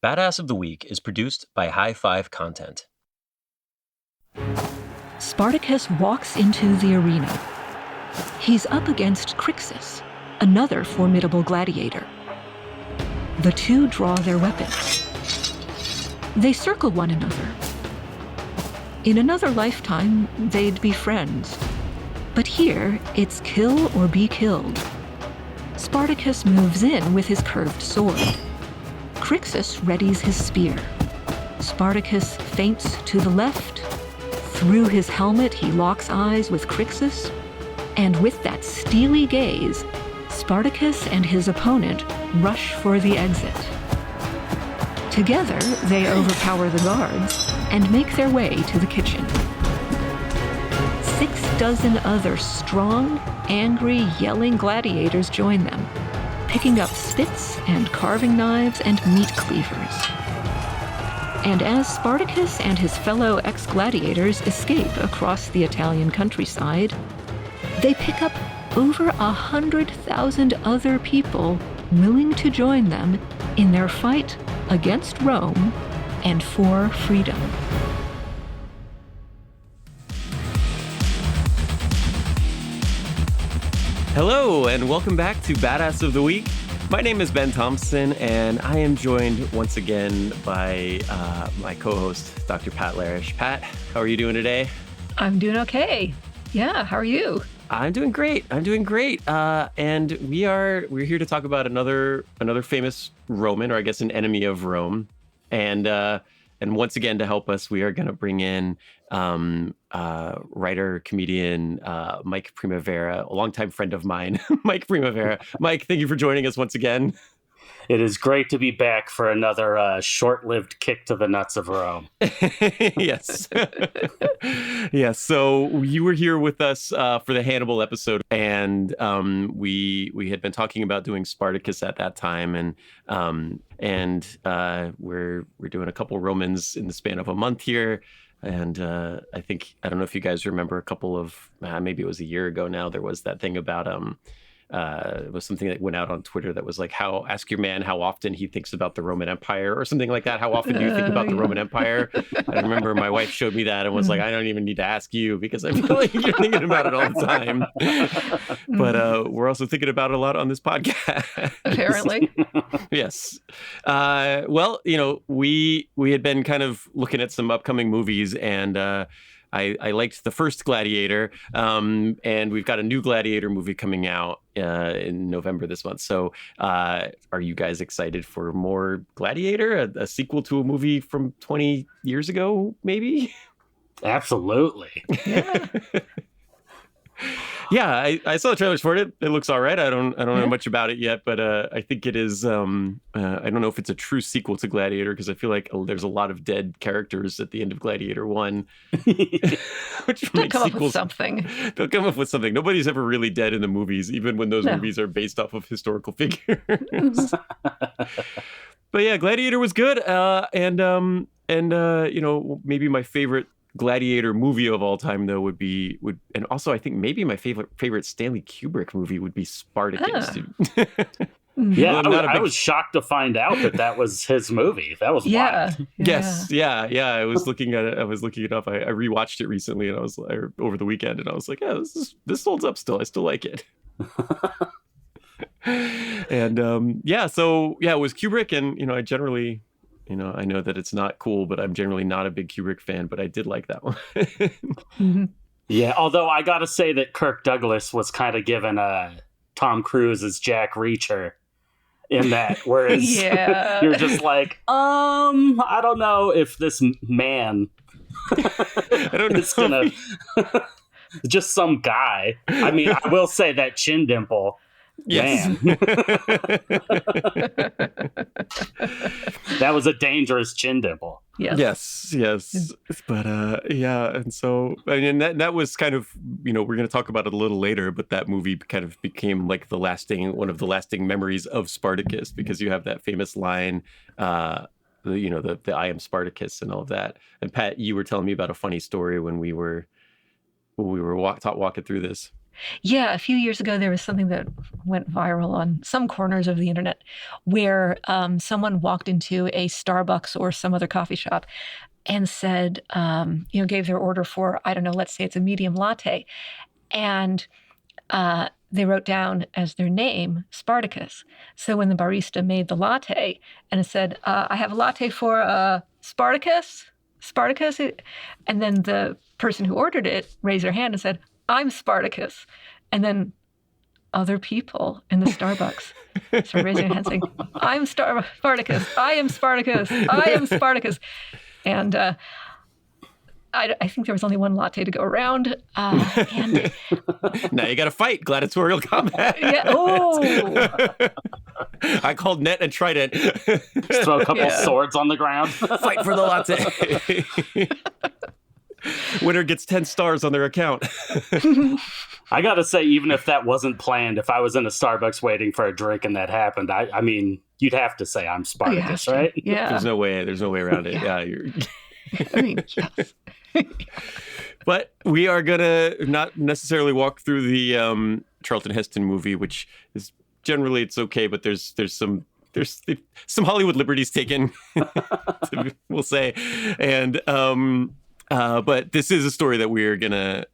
Badass of the Week is produced by High Five Content. Spartacus walks into the arena. He's up against Crixus, another formidable gladiator. The two draw their weapons. They circle one another. In another lifetime, they'd be friends. But here, it's kill or be killed. Spartacus moves in with his curved sword. Crixus readies his spear. Spartacus feints to the left. Through his helmet, he locks eyes with Crixus. And with that steely gaze, Spartacus and his opponent rush for the exit. Together, they overpower the guards and make their way to the kitchen. 6 other strong, angry, yelling gladiators join them, picking up spits and carving knives and meat cleavers. And as Spartacus and his fellow ex-gladiators escape across the Italian countryside, they pick up over 100,000 other people willing to join them in their fight against Rome and for freedom. Hello, and welcome back to Badass of the Week. My name is Ben Thompson, and I am joined once again by my co-host, Dr. Pat Larish. Pat, how are you doing today? I'm doing okay. Yeah, how are you? I'm doing great. And we're here to talk about another famous Roman, or I guess an enemy of Rome. And once again, to help us, we are going to bring in writer, comedian Mike Primavera, a longtime friend of mine, Mike Primavera. Mike, thank you for joining us once again. It is great to be back for another short-lived kick to the nuts of Rome. Yes. Yes. So you were here with us for the Hannibal episode, and we had been talking about doing Spartacus at that time, and we're doing a couple Romans in the span of a month here. And I don't know if you guys remember a couple of, maybe it was a year ago now, there was that thing about, it was something that went out on Twitter that was like, ask your man how often he thinks about the Roman Empire or something like that. How often do you think about the Roman Empire? I remember my wife showed me that and was like, I don't even need to ask you because I feel like you're thinking about it all the time. But we're also thinking about it a lot on this podcast. Apparently. Yes. Well, we had been kind of looking at some upcoming movies, and I liked the first Gladiator, and we've got a new Gladiator movie coming out in November this month. So are you guys excited for more Gladiator, a sequel to a movie from 20 years ago, maybe? Absolutely. Yeah. Yeah, I saw the trailers for it. It looks all right. I don't know much about it yet, but I think it is. I don't know if it's a true sequel to Gladiator, because I feel like there's a lot of dead characters at the end of Gladiator 1. Which They'll come up with something. They'll come up with something. Nobody's ever really dead in the movies, even when those movies are based off of historical figures. But yeah, Gladiator was good, and maybe my favorite Gladiator movie of all time, though, and also I think maybe my favorite Stanley Kubrick movie would be Spartacus. Yeah, I was shocked to find out that was his movie. That was wild. Yes, yeah. I was looking at it. I was looking it up. I rewatched it recently, and over the weekend, and I was like, yeah, this holds up still. I still like it. And so it was Kubrick, and I generally. I know that it's not cool, but I'm generally not a big Kubrick fan, but I did like that one. Mm-hmm. Yeah, although I got to say that Kirk Douglas was kind of given Tom Cruise as Jack Reacher in that, whereas you're just like, I don't know if this man I don't know is gonna just some guy. I mean, I will say that chin dimple. Yes. Man. That was a dangerous chin dimple. Yes. But and so that was kind of, we're going to talk about it a little later, but that movie kind of became like one of the lasting memories of Spartacus, because you have that famous line, the I am Spartacus and all of that. And Pat, you were telling me about a funny story when we were walking through this. Yeah, a few years ago, there was something that went viral on some corners of the internet where someone walked into a Starbucks or some other coffee shop and said, gave their order for, I don't know, let's say it's a medium latte. And they wrote down as their name, Spartacus. So when the barista made the latte and it said, I have a latte for Spartacus, and then the person who ordered it raised their hand and said, I'm Spartacus. And then other people in the Starbucks started raising their hands saying, I'm Spartacus, I am Spartacus, I am Spartacus. And I think there was only one latte to go around. And now you got to fight gladiatorial combat. Yeah. Oh. I called Net and Trident. Just throw a couple swords on the ground. Fight for the latte. Winner gets 10 stars on their account. I gotta say, even if that wasn't planned, if I was in a Starbucks waiting for a drink and that happened, I mean, you'd have to say I'm Spartacus, right? Yeah. There's no way around it. Yeah. I mean, yes. But we are gonna not necessarily walk through the Charlton Heston movie, which is generally it's okay, but there's some Hollywood liberties taken, we'll say, and but this is a story that we're gonna,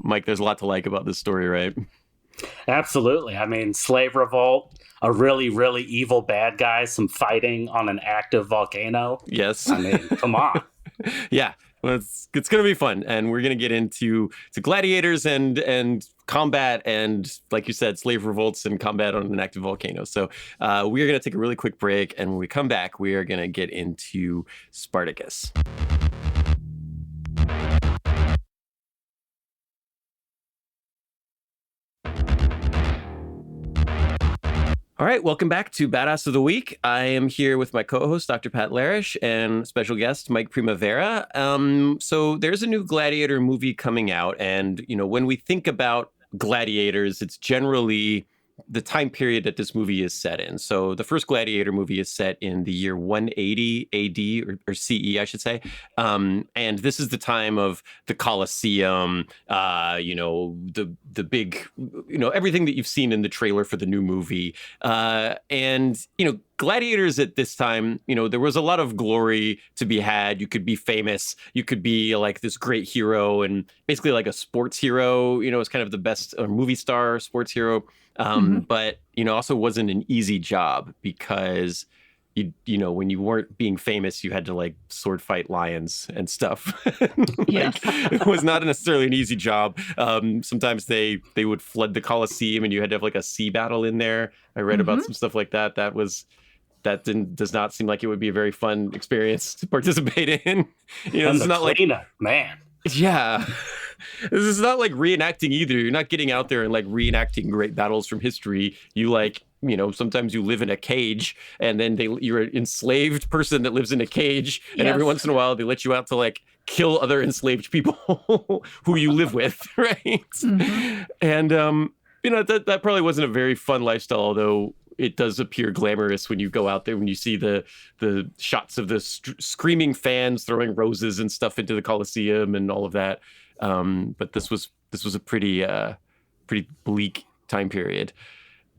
Mike, there's a lot to like about this story, right? Absolutely. I mean, slave revolt, a really, really evil bad guy, some fighting on an active volcano. Yes. I mean, come on. Yeah. Well, it's going to be fun, and we're going to get into gladiators and combat and, like you said, slave revolts and combat on an active volcano. So we are going to take a really quick break, and when we come back, we are going to get into Spartacus. All right, welcome back to Badass of the Week. I am here with my co-host, Dr. Pat Larish, and special guest, Mike Primavera. So there's a new Gladiator movie coming out, and, when we think about gladiators, it's generally the time period that this movie is set in. So the first Gladiator movie is set in the year 180 AD or CE, I should say. And this is the time of the Colosseum, the big, everything that you've seen in the trailer for the new movie. And gladiators at this time, there was a lot of glory to be had. You could be famous. You could be like this great hero and basically like a sports hero, it's kind of the best movie star sports hero. But, also wasn't an easy job because, when you weren't being famous, you had to like sword fight lions and stuff. Yes. It was not necessarily an easy job. Sometimes they would flood the Colosseum and you had to have like a sea battle in there. I read about some stuff like that. That does not seem like it would be a very fun experience to participate in. It's not like, man. Yeah. This is not like reenacting either. You're not getting out there and like reenacting great battles from history. You like, sometimes you live in a cage and then you're an enslaved person that lives in a cage. And every once in a while they let you out to like kill other enslaved people who you live with. Right. Mm-hmm. And, that probably wasn't a very fun lifestyle, although it does appear glamorous when you go out there, when you see the shots of the screaming fans throwing roses and stuff into the Colosseum and all of that. But this was a pretty bleak time period.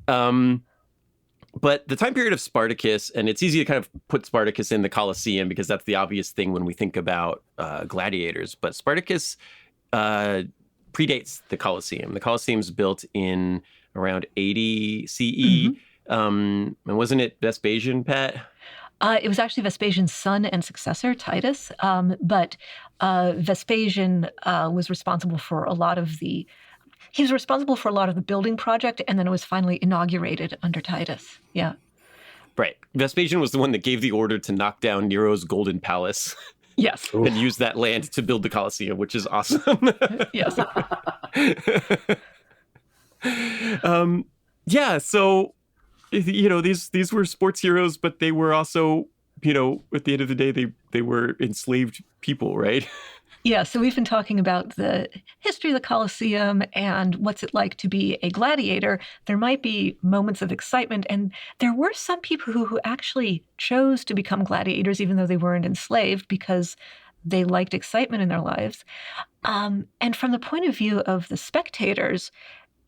But the time period of Spartacus, and it's easy to kind of put Spartacus in the Colosseum because that's the obvious thing when we think about gladiators. But Spartacus predates the Colosseum. The Colosseum's built in around 80 CE. Mm-hmm. And wasn't it Vespasian, Pat? It was actually Vespasian's son and successor, Titus. But Vespasian was responsible for a lot of the building project, and then it was finally inaugurated under Titus. Yeah. Right. Vespasian was the one that gave the order to knock down Nero's golden palace. Yes. And use that land to build the Colosseum, which is awesome. Yes. Yeah. So, these were sports heroes, but they were also, at the end of the day, they were enslaved people, right? Yeah, so we've been talking about the history of the Colosseum and what's it like to be a gladiator. There might be moments of excitement, and there were some people who actually chose to become gladiators even though they weren't enslaved because they liked excitement in their lives. And from the point of view of the spectators,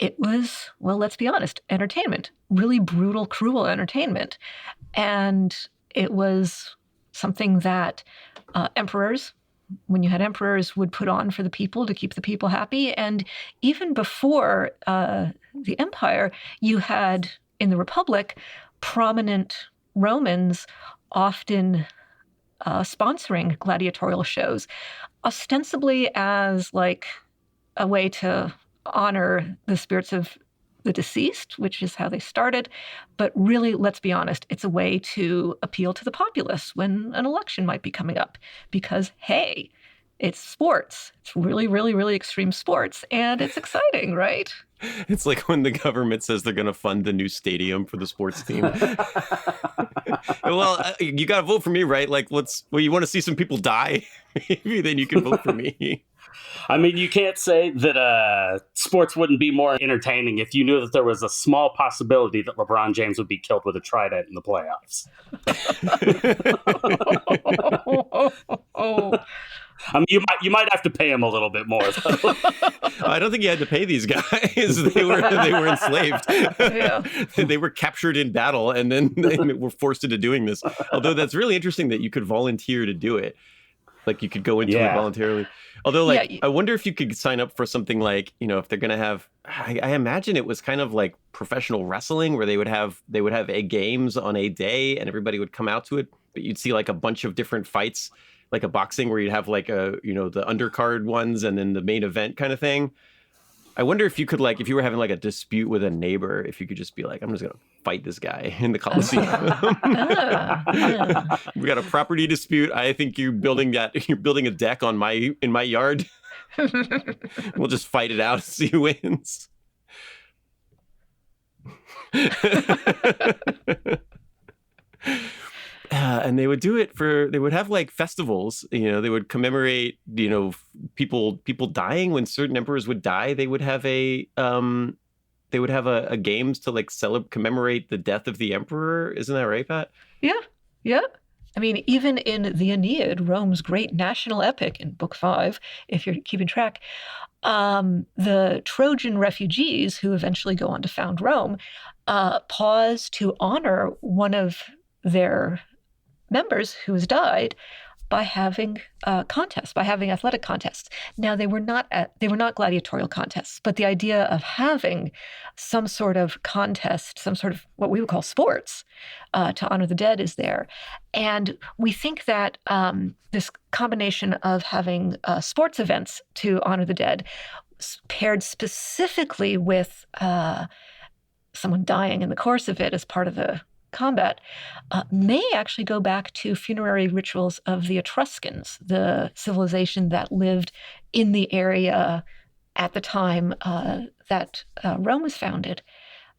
it was, well, let's be honest, entertainment, really brutal, cruel entertainment. And it was something that emperors, when you had emperors, would put on for the people to keep the people happy. And even before the empire, you had, in the Republic, prominent Romans often sponsoring gladiatorial shows, ostensibly as like a way to honor the spirits of the deceased, which is how they started. But really, let's be honest, it's a way to appeal to the populace when an election might be coming up. Because, hey, it's sports. It's really, really, really extreme sports. And it's exciting, right? It's like when the government says they're going to fund the new stadium for the sports team. Well, you got to vote for me, right? Like, you want to see some people die? Maybe then you can vote for me. I mean, you can't say that sports wouldn't be more entertaining if you knew that there was a small possibility that LeBron James would be killed with a trident in the playoffs. I mean, you might have to pay him a little bit more, though. I don't think you had to pay these guys. They were enslaved. Yeah. They were captured in battle, and then they were forced into doing this. Although that's really interesting that you could volunteer to do it. Like, you could go into it voluntarily. Although, I wonder if you could sign up for something like, if they're going to have, I imagine it was kind of like professional wrestling where they would have a games on a day and everybody would come out to it. But you'd see like a bunch of different fights, like a boxing where you'd have like the undercard ones and then the main event kind of thing. I wonder if you could, like, if you were having like a dispute with a neighbor, if you could just be like, I'm just going to fight this guy in the Coliseum. We got a property dispute. I think you're building a deck in my yard. We'll just fight it out and see who wins. And they would do it they would have like festivals, they would commemorate, people dying. When certain emperors would die, they would have a games to like commemorate the death of the emperor. Isn't that right, Pat? Yeah. Yeah. I mean, even in the Aeneid, Rome's great national epic in Book 5, if you're keeping track, the Trojan refugees who eventually go on to found Rome pause to honor one of their members who has died by having contests, by having athletic contests. Now, they were not gladiatorial contests, but the idea of having some sort of contest, some sort of what we would call sports to honor the dead is there. And we think that this combination of having sports events to honor the dead paired specifically with someone dying in the course of it as part of the combat may actually go back to funerary rituals of the Etruscans, the civilization that lived in the area at the time that Rome was founded.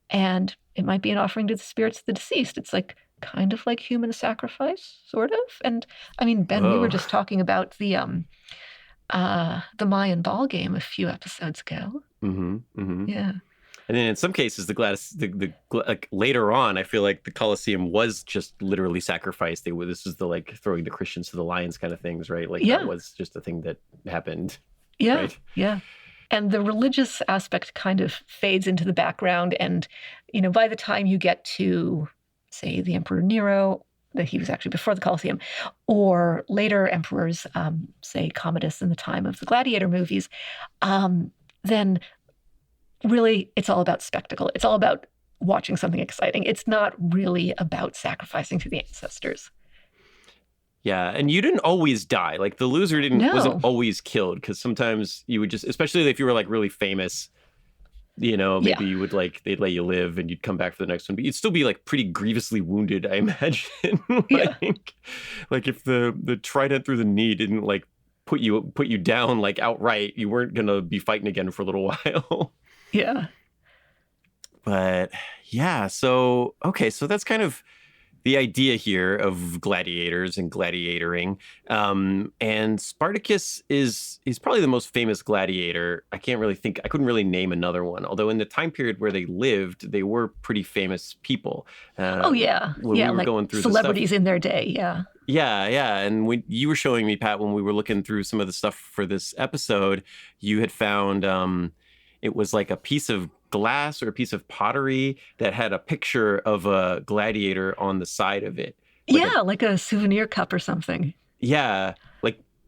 And it might be an offering to the spirits of the deceased. It's like kind of like human sacrifice, sort of. And I mean, Ben, we were just talking about the Mayan ball game a few episodes ago. Mm-hmm, mm-hmm. Yeah. And then in some cases, like later on, I feel like the Colosseum was just literally sacrificed. This is the like throwing the Christians to the lions kind of things, right? Like that was just a thing that happened. Yeah, right? Yeah. And the religious aspect kind of fades into the background. And, by the time you get to, say, the Emperor Nero, that he was actually before the Colosseum, or later emperors, say Commodus in the time of the Gladiator movies, then really, it's all about spectacle. It's all about watching something exciting. It's not really about sacrificing to the ancestors. Yeah, and you didn't always die. Like the loser wasn't always killed, because sometimes you would just, especially if you were like really famous, maybe you would they'd let you live and you'd come back for the next one, but you'd still be like pretty grievously wounded, I imagine. Like if the trident through the knee didn't like put you down like outright, you weren't gonna be fighting again for a little while. Yeah. But yeah, so that's kind of the idea here of gladiators and gladiatoring. And Spartacus is probably the most famous gladiator. I couldn't really name another one. Although in the time period where they lived, they were pretty famous people. When we were like going through celebrities in their day, yeah. Yeah. And when you were showing me, Pat, when we were looking through some of the stuff for this episode, you had found it was like a piece of glass or a piece of pottery that had a picture of a gladiator on the side of it. Like a souvenir cup or something. Yeah,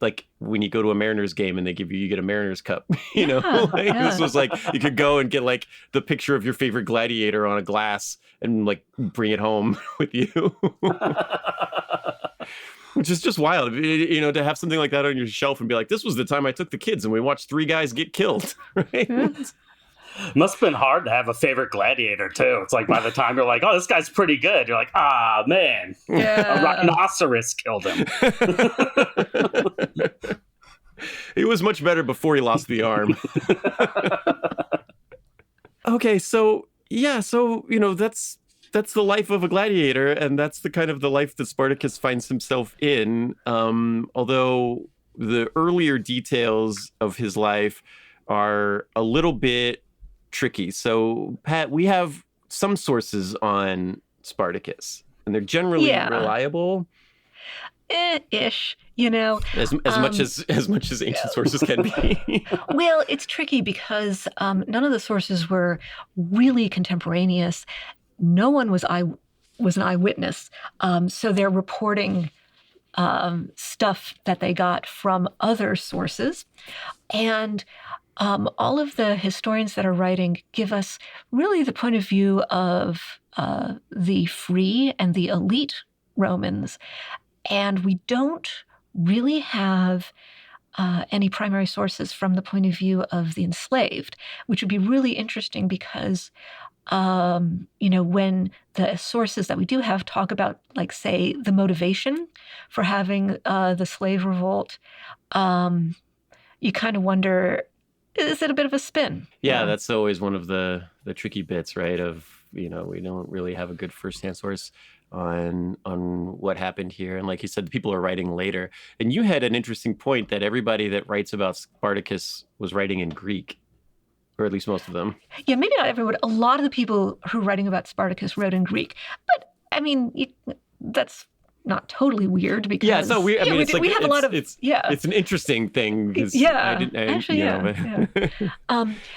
like when you go to a Mariners game and you get a Mariners cup, you know, this was like, you could go and get like the picture of your favorite gladiator on a glass and like bring it home with you. Which is just wild, you know, to have something like that on your shelf and be like, this was the time I took the kids and we watched 3 guys get killed, right? Must have been hard to have a favorite gladiator, too. It's like by the time you're like, oh, this guy's pretty good, you're like, ah, man, a rhinoceros killed him. He was much better before he lost the arm. Okay, so, you know, that's the life of a gladiator, and that's the kind of the life that Spartacus finds himself in, although the earlier details of his life are a little bit tricky. So, Pat, we have some sources on Spartacus, and they're generally reliable. Ish, you know. As much as ancient sources can be. Well, it's tricky because none of the sources were really contemporaneous. No one was an eyewitness, so they're reporting stuff that they got from other sources, and all of the historians that are writing give us really the point of view of the free and the elite Romans, and we don't really have any primary sources from the point of view of the enslaved, which would be really interesting because you know, when the sources that we do have talk about, like, say, the motivation for having the slave revolt, you kind of wonder, is it a bit of a spin? Yeah, that's always one of the tricky bits, right? Of, you know, we don't really have a good firsthand source on what happened here. And like you said, the people are writing later. And you had an interesting point that everybody that writes about Spartacus was writing in Greek. Or at least most of them. Yeah, maybe not everyone. A lot of the people who are writing about Spartacus wrote in Greek. But, I mean, that's not totally weird because... Yeah, it's not weird. I mean, we have a lot of... It's an interesting thing.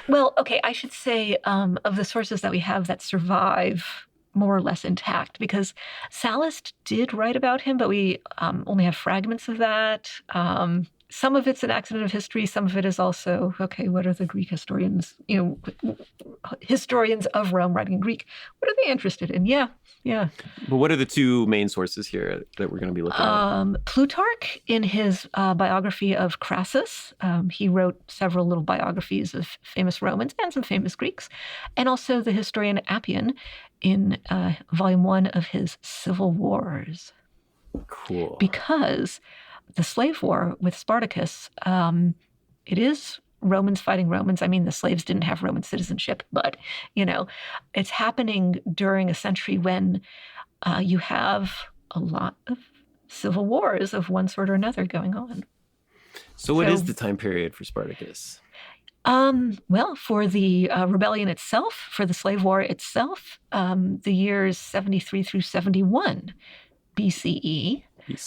Well, okay, I should say of the sources that we have that survive more or less intact, because Sallust did write about him, but we only have fragments of that. Some of it's an accident of history. Some of it is also, okay, what are the Greek historians, you know, historians of Rome writing in Greek? What are they interested in? Yeah. But what are the 2 main sources here that we're going to be looking at? Plutarch, in his biography of Crassus, he wrote several little biographies of famous Romans and some famous Greeks, and also the historian Appian in volume 1 of his Civil Wars. Cool. Because the slave war with Spartacus, it is Romans fighting Romans. I mean, the slaves didn't have Roman citizenship, but, you know, it's happening during a century when you have a lot of civil wars of one sort or another going on. So what is the time period for Spartacus? Well, for the rebellion itself, for the slave war itself, the years 73 through 71 BCE. And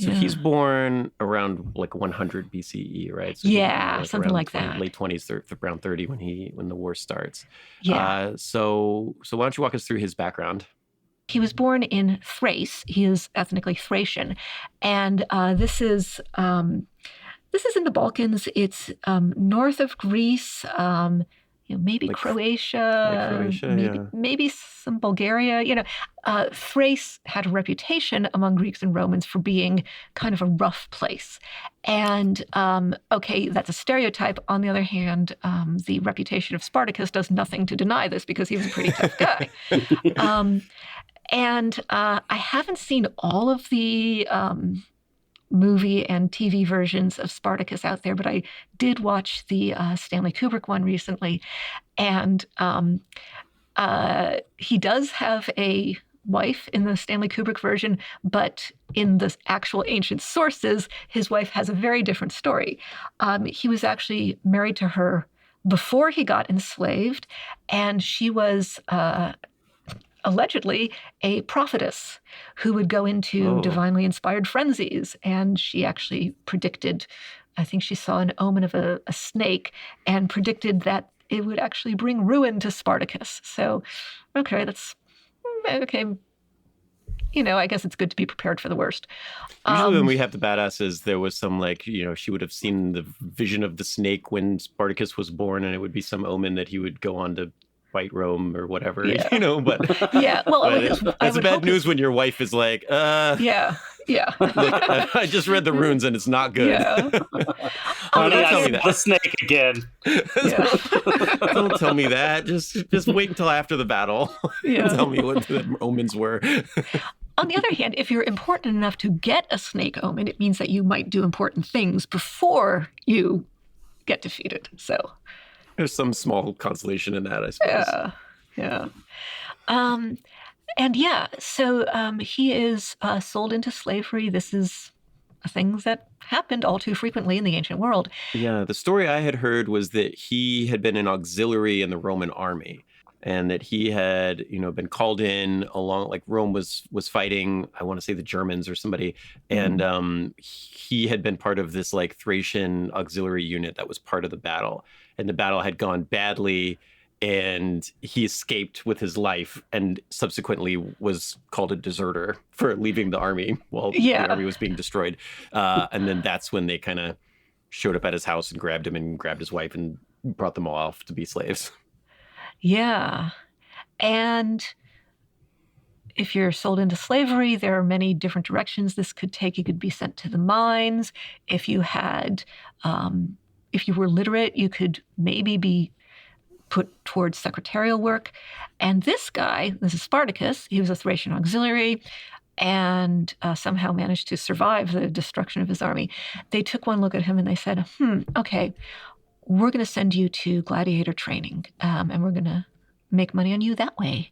so he's born around like 100 BCE, right? So something like that. Late 20s, around 30 when the war starts. Yeah. So why don't you walk us through his background? He was born in Thrace. He is ethnically Thracian, and this is in the Balkans. It's north of Greece. Maybe like, Croatia, maybe some Bulgaria. You know, Thrace had a reputation among Greeks and Romans for being kind of a rough place. And, okay, that's a stereotype. On the other hand, the reputation of Spartacus does nothing to deny this because he was a pretty tough guy. And I haven't seen all of the movie and TV versions of Spartacus out there, but I did watch the Stanley Kubrick one recently, and he does have a wife in the Stanley Kubrick version, but in the actual ancient sources, his wife has a very different story. He was actually married to her before he got enslaved, and she was allegedly a prophetess who would go into divinely inspired frenzies. And she actually predicted, I think she saw an omen of a snake and predicted that it would actually bring ruin to Spartacus. So, okay, that's okay. I guess it's good to be prepared for the worst. Usually when we have the badasses, there was some she would have seen the vision of the snake when Spartacus was born, and it would be some omen that he would go on to fight Rome or whatever, but yeah, well, it's bad news when your wife is like, yeah. Look, I just read the runes and it's not good. Yeah. Honey, I see the snake again. Don't tell me that. Just wait until after the battle. Tell me what the omens were. On the other hand, if you're important enough to get a snake omen, it means that you might do important things before you get defeated. So there's some small consolation in that, I suppose. Yeah. So he is sold into slavery. This is things that happened all too frequently in the ancient world. Yeah, the story I had heard was that he had been an auxiliary in the Roman army, and that he had, been called in along, like Rome was fighting, I want to say the Germans or somebody, and he had been part of this like Thracian auxiliary unit that was part of the battle, and the battle had gone badly, and he escaped with his life and subsequently was called a deserter for leaving the army while the army was being destroyed. And then that's when they kind of showed up at his house and grabbed him and grabbed his wife and brought them all off to be slaves. Yeah. And if you're sold into slavery, there are many different directions this could take. You could be sent to the mines. If you had, if you were literate, you could maybe be put towards secretarial work. And this is Spartacus, he was a Thracian auxiliary and somehow managed to survive the destruction of his army. They took one look at him and they said, okay, we're going to send you to gladiator training, and we're going to make money on you that way.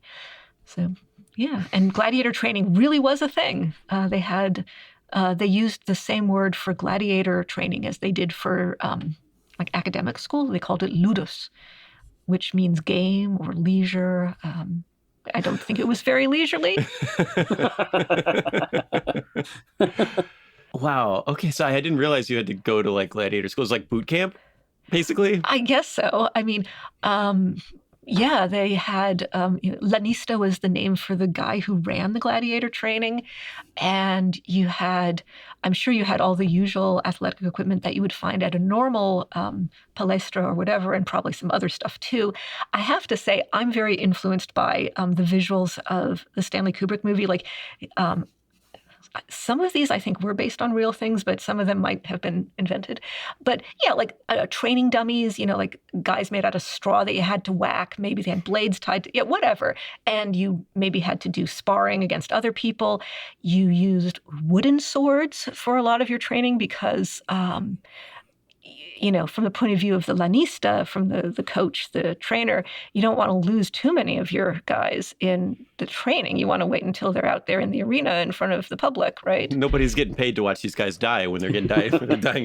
So, yeah. And gladiator training really was a thing. They used the same word for gladiator training as they did for like academic school. They called it ludus, which means game or leisure. I don't think it was very leisurely. Wow. Okay, so I didn't realize you had to go to like gladiator school. It was like boot camp, basically? I guess so. I mean, they had, Lanista was the name for the guy who ran the gladiator training. And I'm sure you had all the usual athletic equipment that you would find at a normal palestra or whatever, and probably some other stuff too. I have to say, I'm very influenced by the visuals of the Stanley Kubrick movie. Like, some of these I think were based on real things, but some of them might have been invented. But yeah, like training dummies, like guys made out of straw that you had to whack. Maybe they had blades tied to, whatever. And you maybe had to do sparring against other people. You used wooden swords for a lot of your training because, from the point of view of the lanista, from the coach, the trainer, you don't want to lose too many of your guys in the training. You want to wait until they're out there in the arena in front of the public, right? Nobody's getting paid to watch these guys die when they're dying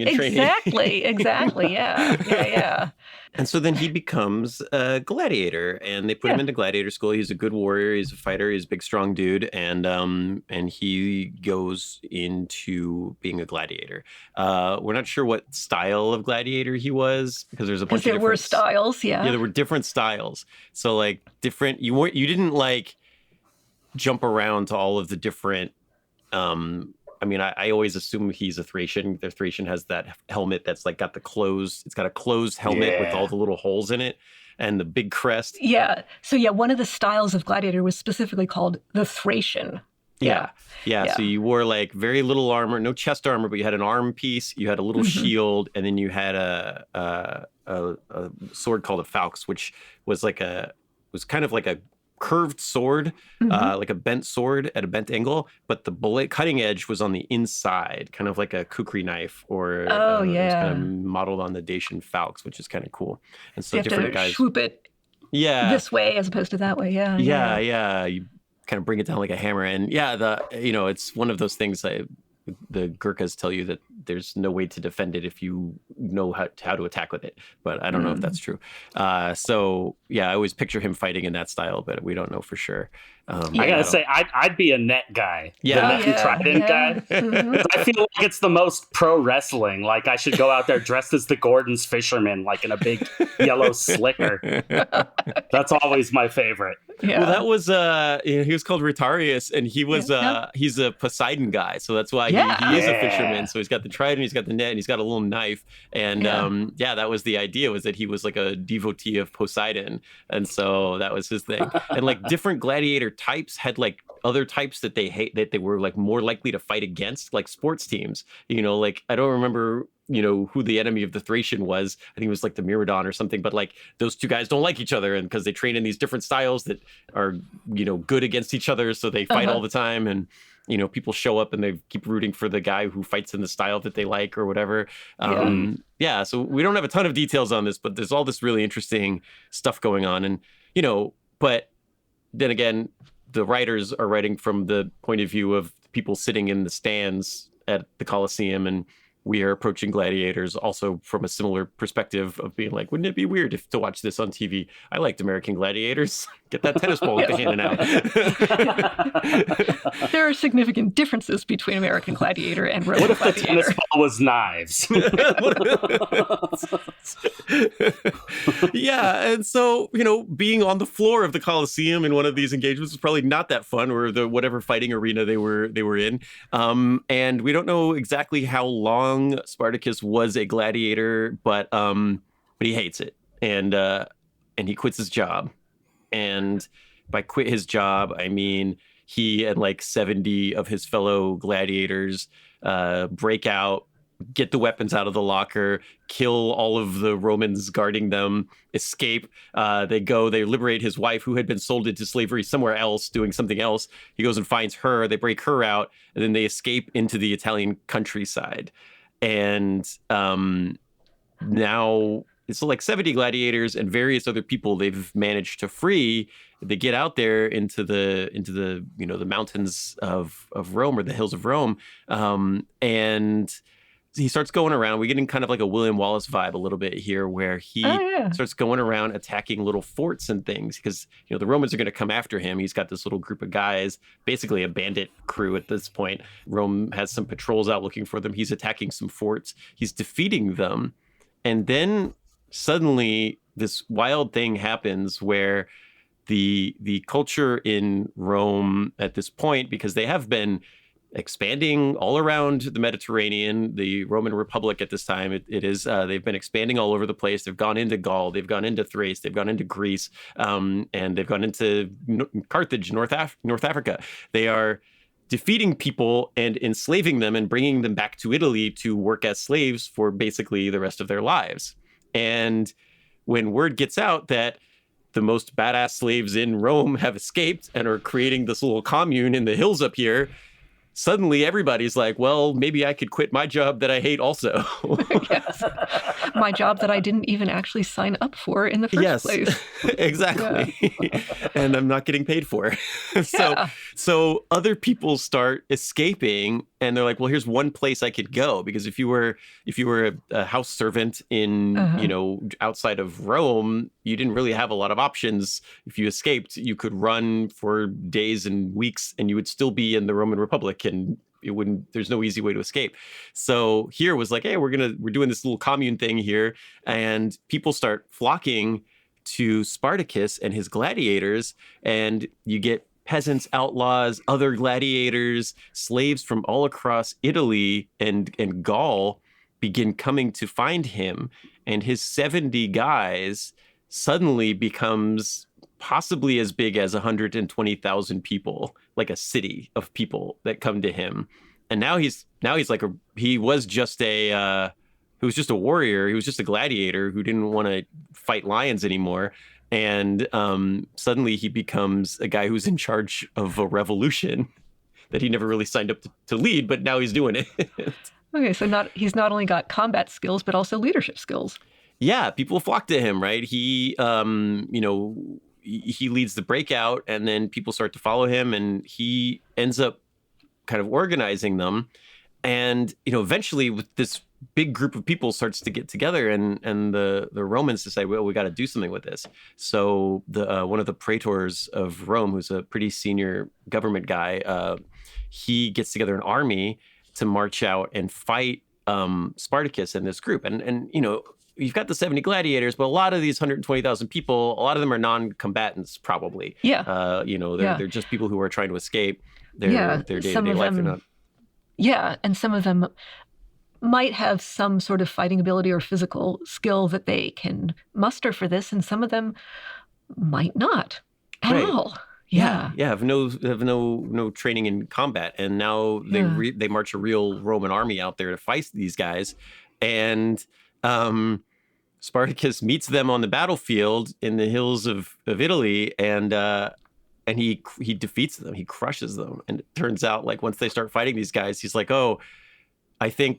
in training. Exactly. Yeah. And so then he becomes a gladiator, and they put him into gladiator school. He's a good warrior. He's a fighter. He's a big, strong dude, and he goes into being a gladiator. We're not sure what style of gladiator he was because there's a bunch of different... There were styles, Yeah, there were different styles. So like different... You didn't like jump around to all of the different... I always assume he's a Thracian. The Thracian has that helmet that's like got it's got a closed helmet with all the little holes in it and the big crest. Yeah. So one of the styles of gladiator was specifically called the Thracian. Yeah. So you wore like very little armor, no chest armor, but you had an arm piece, you had a little shield, and then you had a sword called a falx, which was kind of like a curved sword, like a bent sword at a bent angle, but the bullet cutting edge was on the inside, kind of like a kukri knife, or it was kind of modeled on the Dacian falx, which is kind of cool. And so different guys swoop it this way as opposed to that way. Yeah. You kind of bring it down like a hammer, and it's one of those things the Gurkhas tell you that there's no way to defend it if you know how to attack with it. But I don't know if that's true. So yeah, I always picture him fighting in that style, but we don't know for sure. I gotta say, I'd be a net guy. Yeah. The net trident guy. Mm-hmm. I feel like it's the most pro wrestling. Like, I should go out there dressed as the Gordon's fisherman, like in a big yellow slicker. That's always my favorite. Yeah. Well, that was he was called Rotarius, and he was he's a Poseidon guy, so that's why he is a fisherman. So he's got the trident, he's got the net, and he's got a little knife. And that was the idea, was that he was like a devotee of Poseidon, and so that was his thing. And like different gladiator types had like other types that they were like more likely to fight against, like sports teams. Like I don't remember who the enemy of the Thracian was. I think it was like the Myrmidon or something, but like those two guys don't like each other, and because they train in these different styles that are good against each other, so they fight all the time. And people show up and they keep rooting for the guy who fights in the style that they like or whatever. So we don't have a ton of details on this, but there's all this really interesting stuff going on. And but then again, the writers are writing from the point of view of people sitting in the stands at the Colosseum, and we are approaching gladiators also from a similar perspective of being like, wouldn't it be weird to watch this on TV? I liked American Gladiators. Get that tennis ball with the hand out. There are significant differences between American Gladiator and Roman Gladiator. What if the tennis ball was knives? Yeah, and so, being on the floor of the Colosseum in one of these engagements was probably not that fun, or the whatever fighting arena they were in. And we don't know exactly how long Spartacus was a gladiator, but he hates it, and he quits his job. And by quit his job, I mean he and like 70 of his fellow gladiators break out, get the weapons out of the locker, kill all of the Romans guarding them, escape. They liberate his wife, who had been sold into slavery somewhere else, doing something else. He goes and finds her. They break her out, and then they escape into the Italian countryside. And now it's like 70 gladiators and various other people they've managed to free. They get out there into the the mountains of Rome, or the hills of Rome, and he starts going around. We get in kind of like a William Wallace vibe a little bit here, where he starts going around attacking little forts and things, because the Romans are going to come after him. He's got this little group of guys, basically a bandit crew at this point. Rome has some patrols out looking for them. He's attacking some forts. He's defeating them, and then suddenly this wild thing happens where the culture in Rome at this point, because they have been expanding all around the Mediterranean, the Roman Republic at this time, they've been expanding all over the place. They've gone into Gaul, they've gone into Thrace, they've gone into Greece, and they've gone into Carthage, North Africa. They are defeating people and enslaving them and bringing them back to Italy to work as slaves for basically the rest of their lives. And when word gets out that the most badass slaves in Rome have escaped and are creating this little commune in the hills up here, suddenly everybody's like, well, maybe I could quit my job that I hate also. Yes. My job that I didn't even actually sign up for in the first place. Exactly. Yeah. And I'm not getting paid for it. So other people start escaping, and they're like, well, here's one place I could go, because if you were a house servant in outside of Rome, you didn't really have a lot of options. If you escaped, you could run for days and weeks and you would still be in the Roman Republic, and there's no easy way to escape. So here was like, hey, we're doing this little commune thing here, and people start flocking to Spartacus and his gladiators, and you get peasants, outlaws, other gladiators, slaves from all across Italy and Gaul begin coming to find him, and his 70 guys suddenly becomes possibly as big as 120,000 people, like a city of people that come to him. And now he's like he was just a warrior. He was just a gladiator who didn't want to fight lions anymore. And suddenly he becomes a guy who's in charge of a revolution that he never really signed up to lead, but now he's doing it. Okay, so he's not only got combat skills, but also leadership skills. Yeah, people flock to him, right? He, he leads the breakout, and then people start to follow him, and he ends up kind of organizing them. And, eventually with this big group of people starts to get together, and the Romans decide, well, we got to do something with this. So the one of the praetors of Rome, who's a pretty senior government guy, he gets together an army to march out and fight Spartacus and this group. And you've got the 70 gladiators, but a lot of these 120,000 people, a lot of them are non-combatants, probably. Yeah. They're just people who are trying to escape their day-to-day life. They're not. Yeah, and some of them might have some sort of fighting ability or physical skill that they can muster for this, and some of them might not at all. Yeah, have no training in combat, and now they march a real Roman army out there to fight these guys, and Spartacus meets them on the battlefield in the hills of Italy, and he defeats them, he crushes them, and it turns out, like, once they start fighting these guys, he's like, oh, I think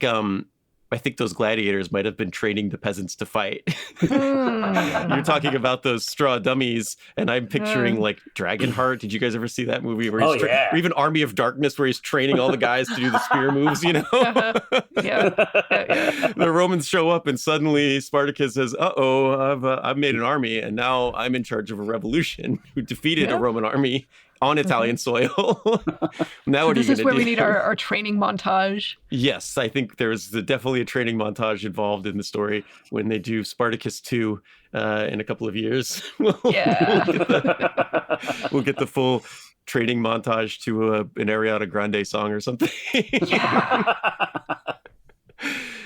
those gladiators might have been training the peasants to fight. You're talking about those straw dummies, and I'm picturing like Dragonheart. Did you guys ever see that movie? Where he's or even Army of Darkness, where he's training all the guys to do the spear moves. Yeah. The Romans show up, and suddenly Spartacus says, I've made an army, and now I'm in charge of a revolution who defeated a Roman army on Italian soil. Now what are you going to do? This is where we need our training montage. Yes, I think there's definitely a training montage involved in the story when they do Spartacus 2 in a couple of years. We'll get the full training montage to an Ariana Grande song or something.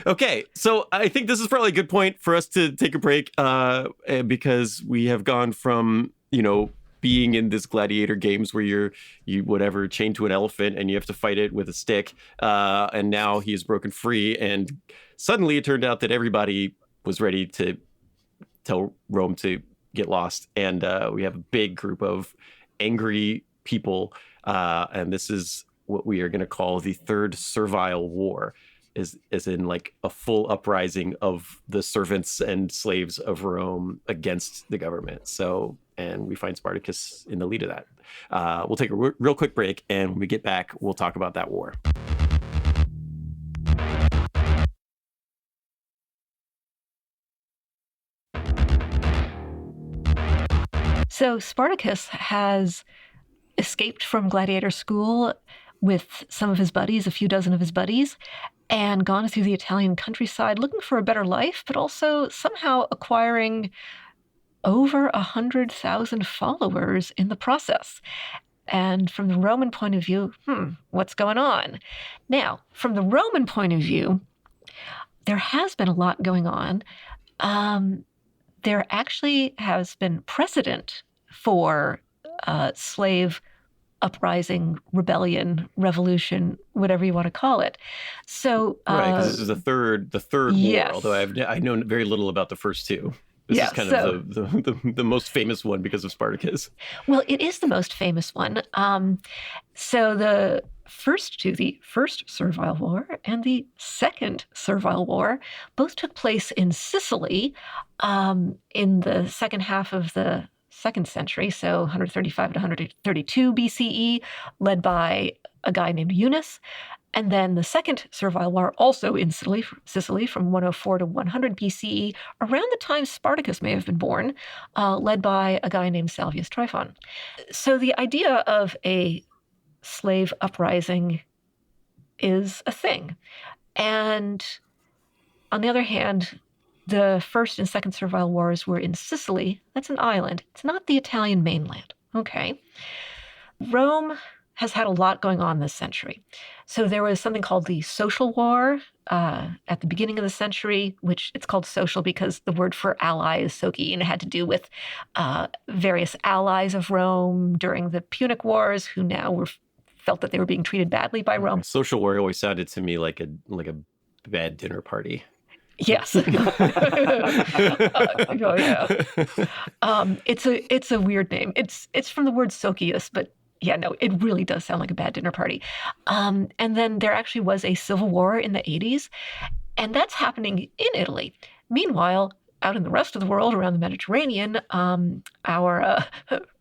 Okay, so I think this is probably a good point for us to take a break because we have gone from, being in this gladiator games where you're chained to an elephant and you have to fight it with a stick. And now he is broken free. And suddenly it turned out that everybody was ready to tell Rome to get lost. And we have a big group of angry people. And this is what we are going to call the Third Servile War, as in like a full uprising of the servants and slaves of Rome against the government. And we find Spartacus in the lead of that. We'll take a real quick break, and when we get back, we'll talk about that war. So Spartacus has escaped from gladiator school with some of his buddies, a few dozen of his buddies, and gone through the Italian countryside looking for a better life, but also somehow acquiring over 100,000 followers in the process. And from the Roman point of view, what's going on? Now, from the Roman point of view, there has been a lot going on. There actually has been precedent for slave uprising, rebellion, revolution, whatever you want to call it. So, right, because this is the third war. Although I know very little about the first two. This is kind of the most famous one because of Spartacus. Well, it is the most famous one. So the first two, the First Servile War and the Second Servile War, both took place in Sicily in the second half of the 2nd century, so 135 to 132 BCE, led by a guy named Eunice. And then the Second Servile War, also in Sicily from 104 to 100 BCE, around the time Spartacus may have been born, led by a guy named Salvius Tryphon. So the idea of a slave uprising is a thing. And on the other hand, the First and Second Servile Wars were in Sicily. That's an island. It's not the Italian mainland. Okay. Rome has had a lot going on this century. So there was something called the Social War at the beginning of the century, which it's called social because the word for ally is soki, and it had to do with various allies of Rome during the Punic Wars who now felt that they were being treated badly by Rome. Social war always sounded to me like a bad dinner party. Yes. It's a weird name. It's from the word Socius, but yeah, no, it really does sound like a bad dinner party. And then there actually was a civil war in the 80s, and that's happening in Italy. Meanwhile, out in the rest of the world around the Mediterranean, our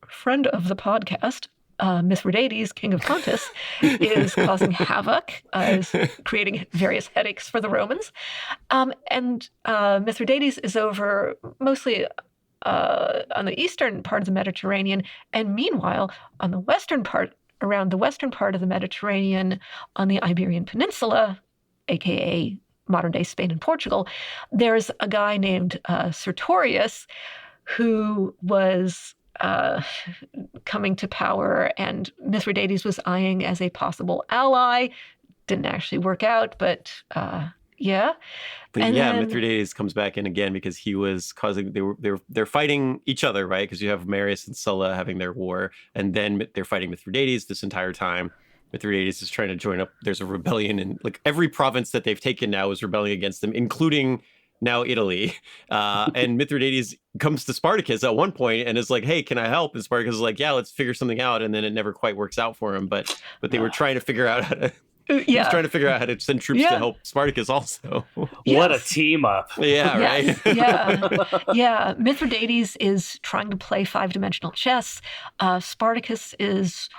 friend of the podcast, Mithridates, king of Pontus, is causing havoc, is creating various headaches for the Romans. And Mithridates is over mostly on the eastern part of the Mediterranean. And meanwhile, on the western part, around the western part of the Mediterranean, on the Iberian Peninsula, aka modern-day Spain and Portugal, there's a guy named Sertorius who was coming to power, and Mithridates was eyeing as a possible ally. Didn't actually work out, but yeah. But and yeah, then, Mithridates comes back in again because he was causing. They're fighting each other, right? Because you have Marius and Sulla having their war, and then they're fighting Mithridates this entire time. Mithridates is trying to join up. There's a rebellion, and like every province that they've taken now is rebelling against them, including now Italy. And Mithridates comes to Spartacus at one point and is like, hey, can I help? And Spartacus is like, yeah, let's figure something out. And then it never quite works out for him. But they were trying to figure out how to. He was trying to figure out how to send troops to help Spartacus also. What a team up. Yeah, yes. right? Yeah. Mithridates is trying to play five-dimensional chess. Spartacus is,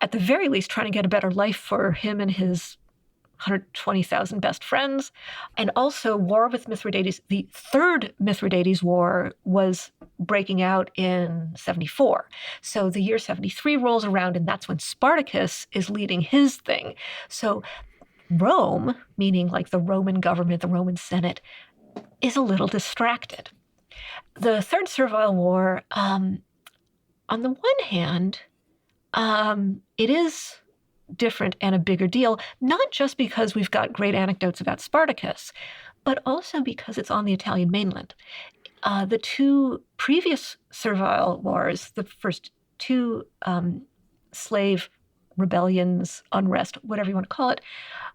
at the very least, trying to get a better life for him and his 120,000 best friends. And also war with Mithridates. The third Mithridates war was breaking out in 74. So the year 73 rolls around, and that's when Spartacus is leading his thing. So Rome, meaning like the Roman government, the Roman Senate, is a little distracted. The Third Servile War, on the one hand, it is different and a bigger deal, not just because we've got great anecdotes about Spartacus, but also because it's on the Italian mainland. The two previous servile wars, the first two slave rebellions, unrest, whatever you want to call it,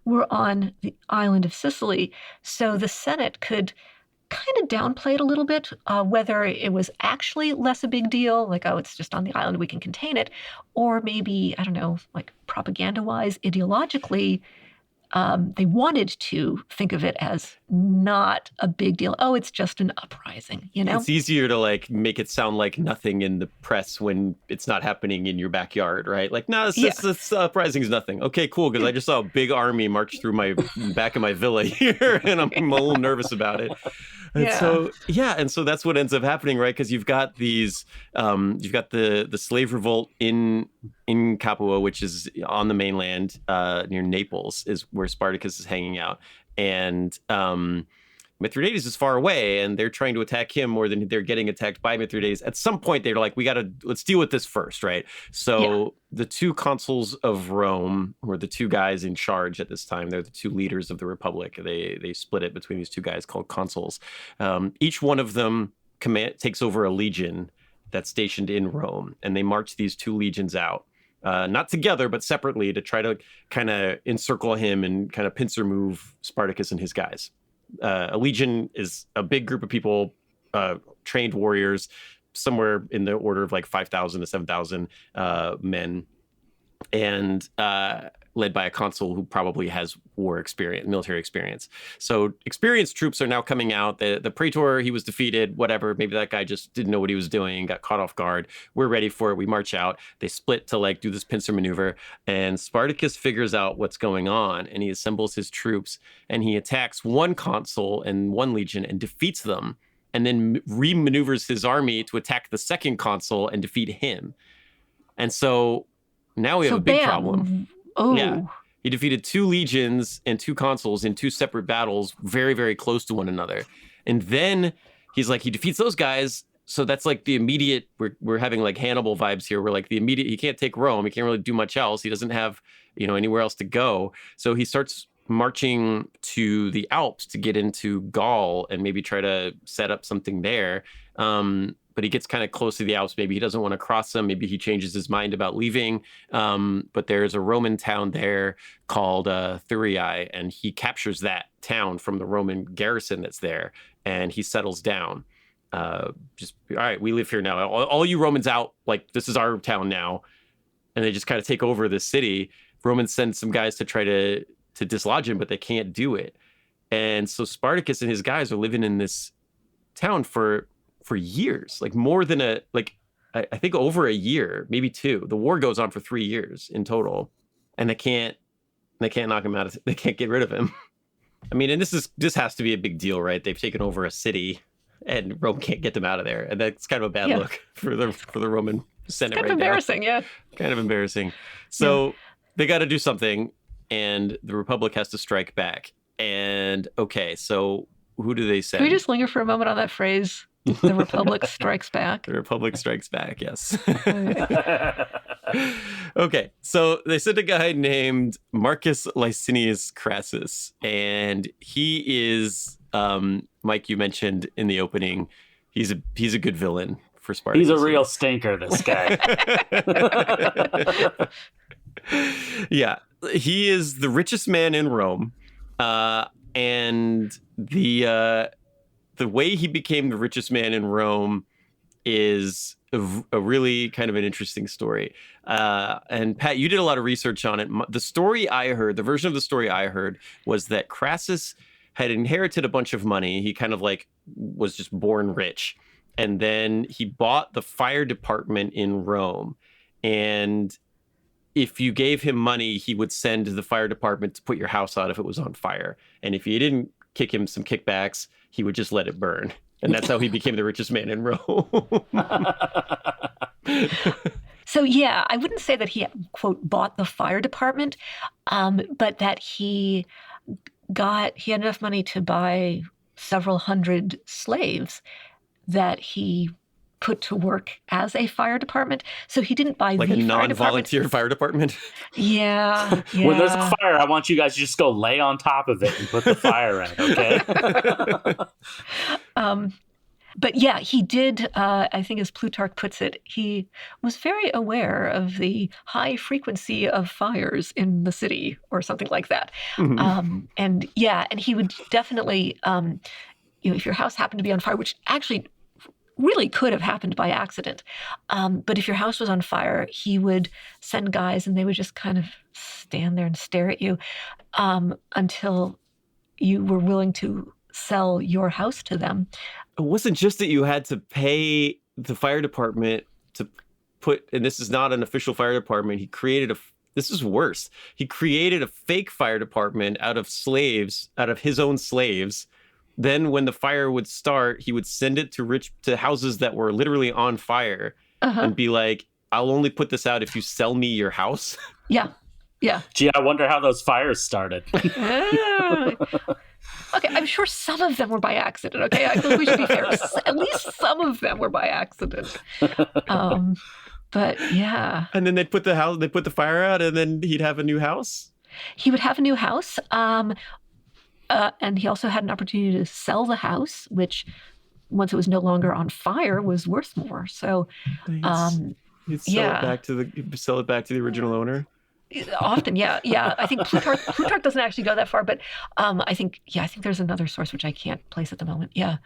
were on the island of Sicily. So the Senate could kind of downplay it a little bit, whether it was actually less a big deal, like, oh, it's just on the island, we can contain it, or maybe, I don't know, like propaganda-wise, ideologically, they wanted to think of it as not a big deal. Oh, it's just an uprising, you know? It's easier to like make it sound like nothing in the press when it's not happening in your backyard, right? Like, no, this uprising is nothing. Okay, cool, because I just saw a big army march through my back of my villa here, and I'm a little nervous about it. And so that's what ends up happening, right? Because you've got these, you've got the slave revolt in Capua, which is on the mainland near Naples, is where Spartacus is hanging out, and Mithridates is far away, and they're trying to attack him more than they're getting attacked by Mithridates. At some point, they're like, let's deal with this first, right? So the two consuls of Rome were the two guys in charge at this time. They're the two leaders of the Republic. They split it between these two guys called consuls. Each one of them takes over a legion that's stationed in Rome, and they march these two legions out. Not together, but separately, to try to kind of encircle him and kind of pincer move Spartacus and his guys. A legion is a big group of people, trained warriors, somewhere in the order of like 5,000 to 7,000 men, and led by a consul who probably has military experience. So experienced troops are now coming out. The praetor, he was defeated, whatever. Maybe that guy just didn't know what he was doing, got caught off guard. We're ready for it. We march out. They split to like do this pincer maneuver. And Spartacus figures out what's going on, and he assembles his troops, and he attacks one consul and one legion and defeats them, and then re-maneuvers his army to attack the second consul and defeat him. And so now we have a big problem. Oh. Yeah. He defeated two legions and two consuls in two separate battles, very, very close to one another. And then he's like, he defeats those guys. So that's like the immediate, we're having like Hannibal vibes here. We're like the immediate, he can't take Rome. He can't really do much else. He doesn't have, anywhere else to go. So he starts marching to the Alps to get into Gaul and maybe try to set up something there. But he gets kind of close to the Alps. Maybe he doesn't want to cross them. Maybe he changes his mind about leaving. But there's a Roman town there called Thurii, and he captures that town from the Roman garrison that's there, and he settles down. All right, we live here now. All you Romans out, like, this is our town now. And they just kind of take over the city. Romans send some guys to try to dislodge him, but they can't do it. And so Spartacus and his guys are living in this town for years, like more than I think over a year, maybe 2. The war goes on for 3 years in total, and they can't knock him out. They can't get rid of him. I mean, and this has to be a big deal, right? They've taken over a city, and Rome can't get them out of there, and that's kind of a bad look for the Roman Senate. It's kind of embarrassing, now. Kind of embarrassing. So they got to do something, and the Republic has to strike back. And okay, so who do they send? Can we just linger for a moment on that phrase? The Republic strikes back. The Republic strikes back, yes. Okay, so they sent a guy named Marcus Licinius Crassus, and he is, Mike, you mentioned in the opening, he's a good villain for Spartacus. He's a real stinker, this guy. Yeah, he is the richest man in Rome, and the way he became the richest man in Rome is a really kind of an interesting story. And Pat, you did a lot of research on it. The story I heard, the version of the story I heard, was that Crassus had inherited a bunch of money. He kind of like was just born rich. And then he bought the fire department in Rome. And if you gave him money, he would send the fire department to put your house out if it was on fire. And if you didn't kick him some kickbacks, he would just let it burn. And that's how he became the richest man in Rome. So, yeah, I wouldn't say that he, quote, bought the fire department, but that he had enough money to buy several hundred slaves that he put to work as a fire department. So he didn't buy like the a non-volunteer fire department. Yeah. When there's a fire, I want you guys to just go lay on top of it and put the fire out, okay? But yeah, he did, I think as Plutarch puts it, he was very aware of the high frequency of fires in the city or something like that. Mm-hmm. And he would definitely, if your house happened to be on fire, which actually really could have happened by accident. But if your house was on fire, he would send guys and they would just kind of stand there and stare at you until you were willing to sell your house to them. It wasn't just that you had to pay the fire department to put, and this is not an official fire department, this is worse. He created a fake fire department out of his own slaves. Then when the fire would start, he would send it to houses that were literally on fire and be like, I'll only put this out if you sell me your house. Yeah. Gee, I wonder how those fires started. Okay, I'm sure some of them were by accident, okay? I think we should be fair. At least some of them were by accident. But yeah. And then they'd put the fire out, and then he'd have a new house? He would have a new house. And he also had an opportunity to sell the house, which once it was no longer on fire was worth more. So he'd sell it back to the original owner. Often, yeah. I think Plutarch doesn't actually go that far, but I think there's another source which I can't place at the moment. Yeah.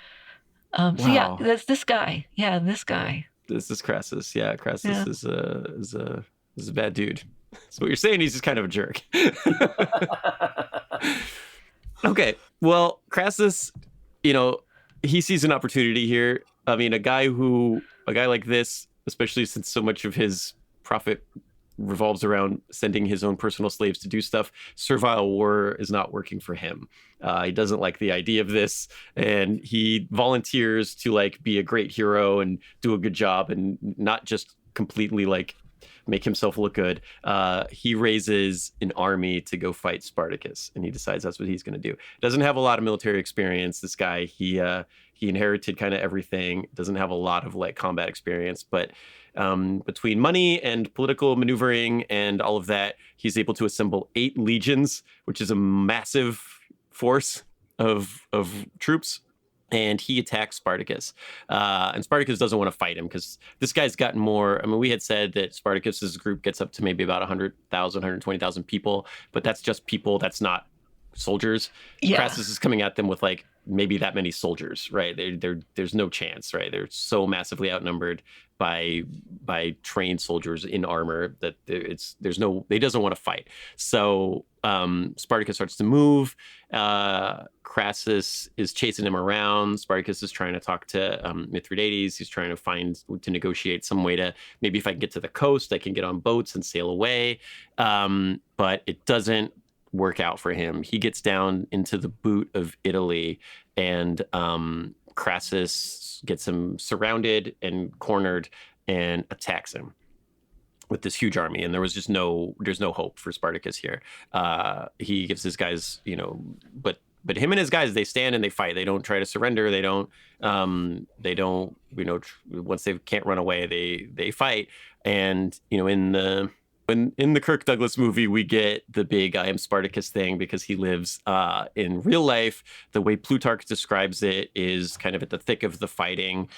Wow. So yeah, there's this guy. Yeah, this guy. This is Crassus. Yeah, Crassus is a bad dude. So what you're saying, he's just kind of a jerk. Okay. Well, Crassus, he sees an opportunity here. I mean, a guy like this, especially since so much of his profit revolves around sending his own personal slaves to do stuff, servile war is not working for him. He doesn't like the idea of this, and he volunteers to be a great hero and do a good job and not just completely make himself look good. He raises an army to go fight Spartacus, and he decides that's what he's going to do. Doesn't have a lot of military experience. This guy, he inherited kind of everything. Doesn't have a lot of combat experience, but between money and political maneuvering and all of that, he's able to assemble 8 legions, which is a massive force of troops. And he attacks Spartacus. And Spartacus doesn't want to fight him because this guy's gotten more. I mean, we had said that Spartacus's group gets up to maybe about 100,000, 120,000 people, but that's just people. That's not soldiers. Yeah. Crassus is coming at them with like maybe that many soldiers, right? There's no chance, right? They're so massively outnumbered by trained soldiers in armor that he doesn't want to fight. So Spartacus starts to move. Crassus is chasing him around. Spartacus is trying to talk to Mithridates. He's trying to negotiate some way to, maybe if I can get to the coast, I can get on boats and sail away. But it doesn't work out for him. He gets down into the boot of Italy, and Crassus gets him surrounded and cornered and attacks him with this huge army. And there's no hope for Spartacus here. He gives his guys, but him and his guys, they stand and they fight. They don't try to surrender. They don't, once they can't run away, they fight. And, in the Kirk Douglas movie, we get the big I am Spartacus thing because he lives in real life. The way Plutarch describes it is kind of at the thick of the fighting.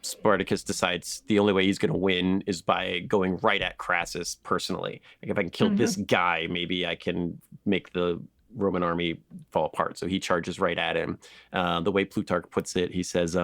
Spartacus decides the only way he's going to win is by going right at Crassus personally. Like, if I can kill this guy, maybe I can make the Roman army fall apart. So he charges right at him. The way Plutarch puts it, he says,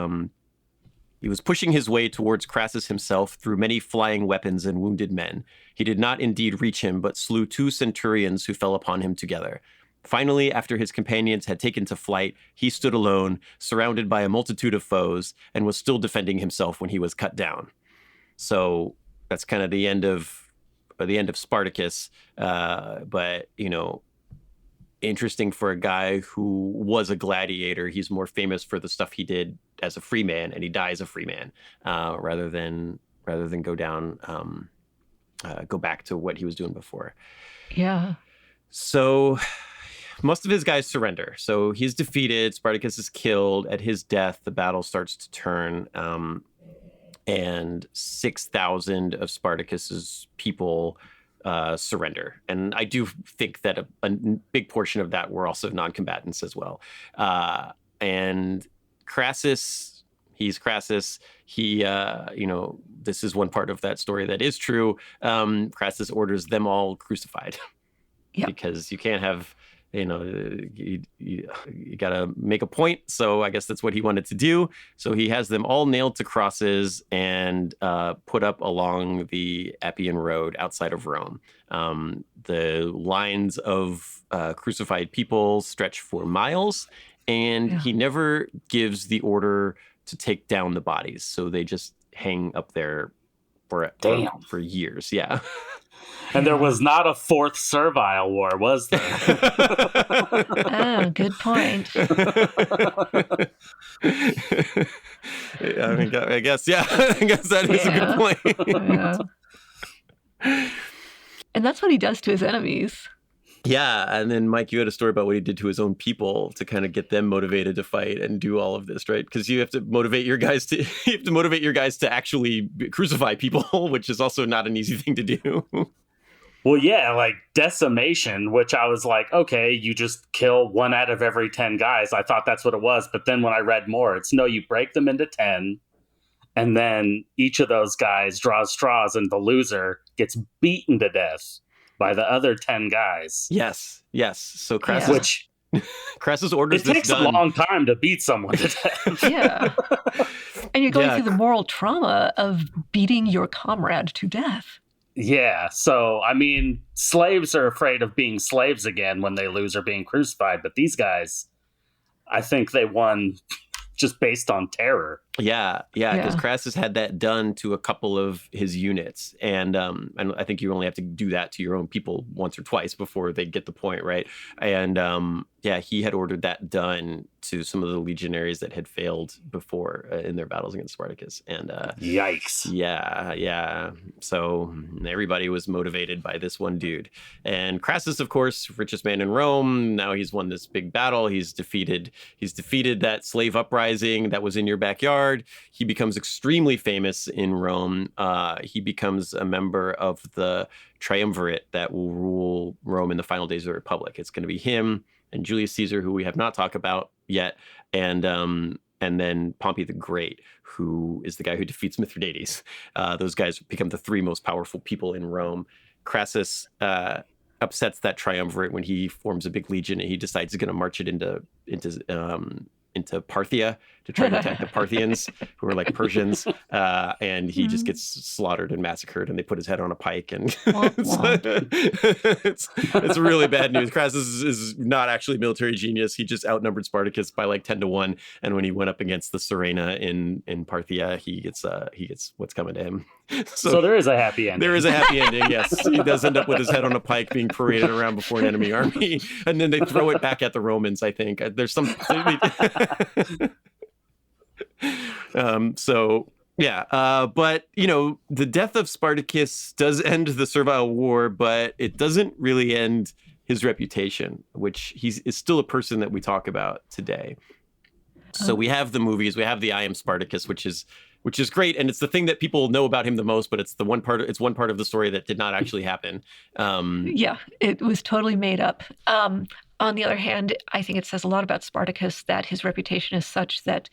he was pushing his way towards Crassus himself through many flying weapons and wounded men. He did not indeed reach him, but slew 2 centurions who fell upon him together. Finally, after his companions had taken to flight, he stood alone, surrounded by a multitude of foes, and was still defending himself when he was cut down. So that's kind of the end of Spartacus. But interesting for a guy who was a gladiator. He's more famous for the stuff he did as a free man, and he dies a free man, rather than go back to what he was doing before. Yeah. So most of his guys surrender. So he's defeated. Spartacus is killed. At his death, the battle starts to turn, and 6,000 of Spartacus's people surrender. And I do think that a big portion of that were also non-combatants as well. And Crassus, he's Crassus. He, this is one part of that story that is true. Crassus orders them all crucified. Yep. Because you can't have, you got to make a point. So I guess that's what he wanted to do. So he has them all nailed to crosses and put up along the Appian Road outside of Rome. The lines of crucified people stretch for miles, and he never gives the order to take down the bodies. So they just hang up there for years. Yeah. And there was not a 4th Servile War, was there? Oh, good point. I guess that is a good point. Yeah. And that's what he does to his enemies. Yeah, and then Mike, you had a story about what he did to his own people to kind of get them motivated to fight and do all of this, right? Because you have to motivate your guys to actually crucify people, which is also not an easy thing to do. Well, yeah, like decimation, which I was like, okay, you just kill 1 out of every 10 guys. I thought that's what it was. But then when I read more, it's no, you break them into 10. And then each of those guys draws straws and the loser gets beaten to death by the other 10 guys. Yes. So Crassus, Crassus orders this done. It takes a long time to beat someone to death. Yeah. And you're going through the moral trauma of beating your comrade to death. Yeah, so, I mean, slaves are afraid of being slaves again when they lose or being crucified, but these guys, I think they won just based on terror. Yeah, because Crassus had that done to a couple of his units, and I think you only have to do that to your own people once or twice before they get the point, right? And he had ordered that done to some of the legionaries that had failed before in their battles against Spartacus. And yikes! Yeah. So everybody was motivated by this one dude. And Crassus, of course, richest man in Rome. Now he's won this big battle. He's defeated that slave uprising that was in your backyard. He becomes extremely famous in Rome. He becomes a member of the triumvirate that will rule Rome in the final days of the Republic. It's going to be him and Julius Caesar, who we have not talked about yet, and then Pompey the Great, who is the guy who defeats Mithridates. Those guys become the 3 most powerful people in Rome. Crassus upsets that triumvirate when he forms a big legion and he decides he's going to march it into Parthia to try to attack the Parthians, who are like Persians, and he just gets slaughtered and massacred, and they put his head on a pike, and it's really bad news. Crassus is not actually military genius. He just outnumbered Spartacus by like 10-1, and when he went up against the Serena in Parthia, he gets what's coming to him. So there is a happy ending. There is a happy ending, yes. He does end up with his head on a pike being paraded around before an enemy army, and then they throw it back at the Romans, I think. There's some... but the death of Spartacus does end the Servile War, but it doesn't really end his reputation, which is still a person that we talk about today. So we have the movies, we have the I Am Spartacus, which is great, and it's the thing that people know about him the most, but it's one part of the story that did not actually happen. It was totally made up. On the other hand, I think it says a lot about Spartacus that his reputation is such that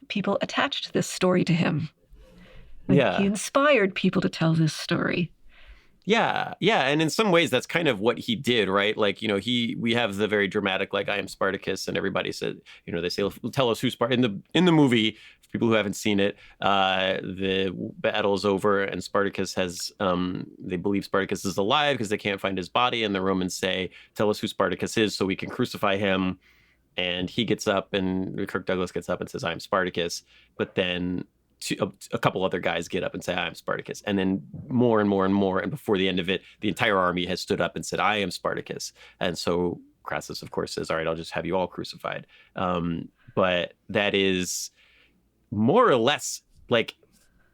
people attached this story to him. He inspired people to tell this story. Yeah. And in some ways, that's kind of what he did, right? Like, we have the very dramatic, like, I am Spartacus, and everybody said, they say, tell us who Spartacus. In the movie, for people who haven't seen it, the battle's over, and Spartacus has, they believe Spartacus is alive because they can't find his body, and the Romans say, tell us who Spartacus is so we can crucify him. And he gets up, and Kirk Douglas gets up and says, I'm Spartacus. But then a couple other guys get up and say, I'm Spartacus. And then more and more and more. And before the end of it, the entire army has stood up and said, I am Spartacus. And so Crassus, of course, says, all right, I'll just have you all crucified. But that is more or less like,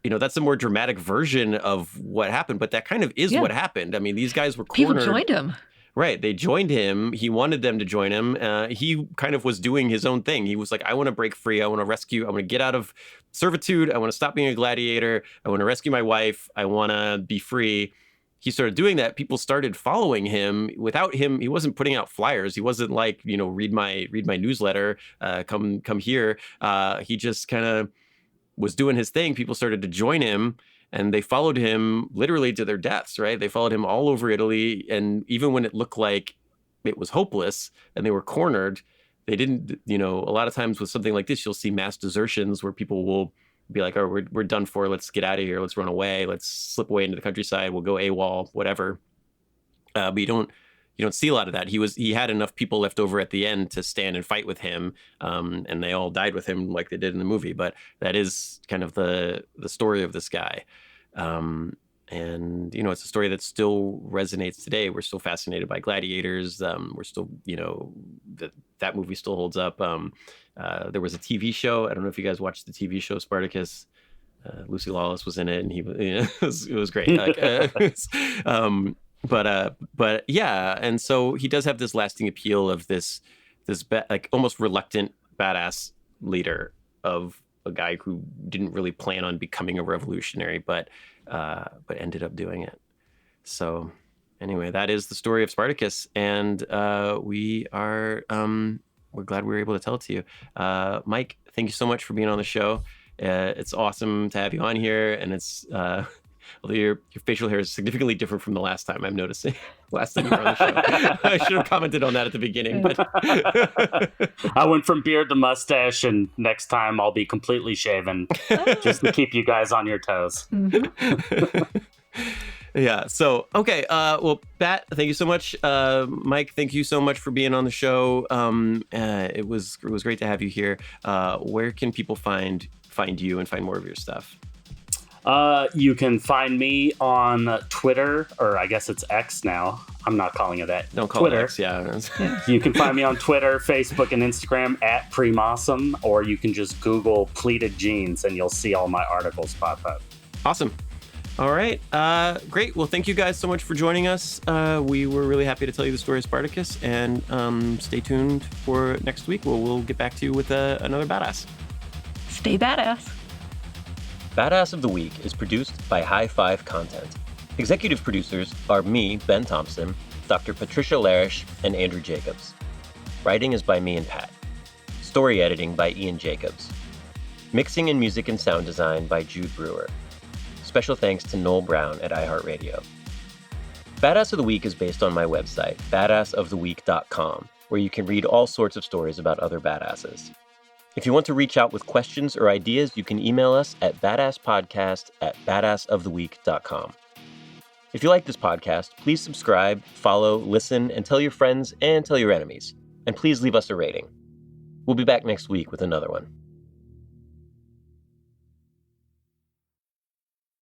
that's a more dramatic version of what happened. But that kind of is what happened. I mean, these guys were cornered. People joined him. Right. They joined him. He wanted them to join him. He kind of was doing his own thing. He was like, I want to break free. I want to rescue. I want to get out of servitude. I want to stop being a gladiator. I want to rescue my wife. I want to be free. He started doing that. People started following him. Without him, he wasn't putting out flyers. He wasn't like, read my newsletter. Come here. He just kind of was doing his thing. People started to join him. And they followed him literally to their deaths, right? They followed him all over Italy. And even when it looked like it was hopeless and they were cornered, they didn't, a lot of times with something like this, you'll see mass desertions where people will be like, oh, we're done for. Let's get out of here. Let's run away. Let's slip away into the countryside. We'll go AWOL, whatever. But you don't see a lot of that. He had enough people left over at the end to stand and fight with him. And they all died with him like they did in the movie. But that is kind of the story of this guy. And it's a story that still resonates today. We're still fascinated by gladiators. We're still, that movie still holds up. There was a TV show. I don't know if you guys watched the TV show Spartacus. Lucy Lawless was in it, and it was great. But yeah, and so he does have this lasting appeal of this like almost reluctant badass leader of a guy who didn't really plan on becoming a revolutionary, but ended up doing it. So anyway, that is the story of Spartacus, and we're glad we were able to tell it to you. Mike, thank you so much for being on the show. It's awesome to have you on here, and it's although your facial hair is significantly different from the last time, I'm noticing. Last time you were on the show. I should have commented on that at the beginning. But I went from beard to mustache, and next time I'll be completely shaven just to keep you guys on your toes. Mm-hmm. Yeah. So, okay. Well, Pat, thank you so much. Mike, thank you so much for being on the show. It was great to have you here. Where can people find you and find more of your stuff? You can find me on Twitter, or I guess it's X now. I'm not calling it that. Don't call Twitter. it X, yeah. You can find me on Twitter, Facebook, and Instagram at Primawesome, or you can just Google pleated jeans and you'll see all my articles pop up. Awesome. All right. Great. Well, thank you guys so much for joining us. We were really happy to tell you the story of Spartacus, and stay tuned for next week. We'll get back to you with another badass. Stay badass. Badass of the Week is produced by High Five Content. Executive producers are me, Ben Thompson, Dr. Patricia Larish, and Andrew Jacobs. Writing is by me and Pat. Story editing by Ian Jacobs. Mixing and music and sound design by Jude Brewer. Special thanks to Noel Brown at iHeartRadio. Badass of the Week is based on my website, badassoftheweek.com, where you can read all sorts of stories about other badasses. If you want to reach out with questions or ideas, you can email us at badasspodcast@badassoftheweek.com. If you like this podcast, please subscribe, follow, listen, and tell your friends and tell your enemies. And please leave us a rating. We'll be back next week with another one.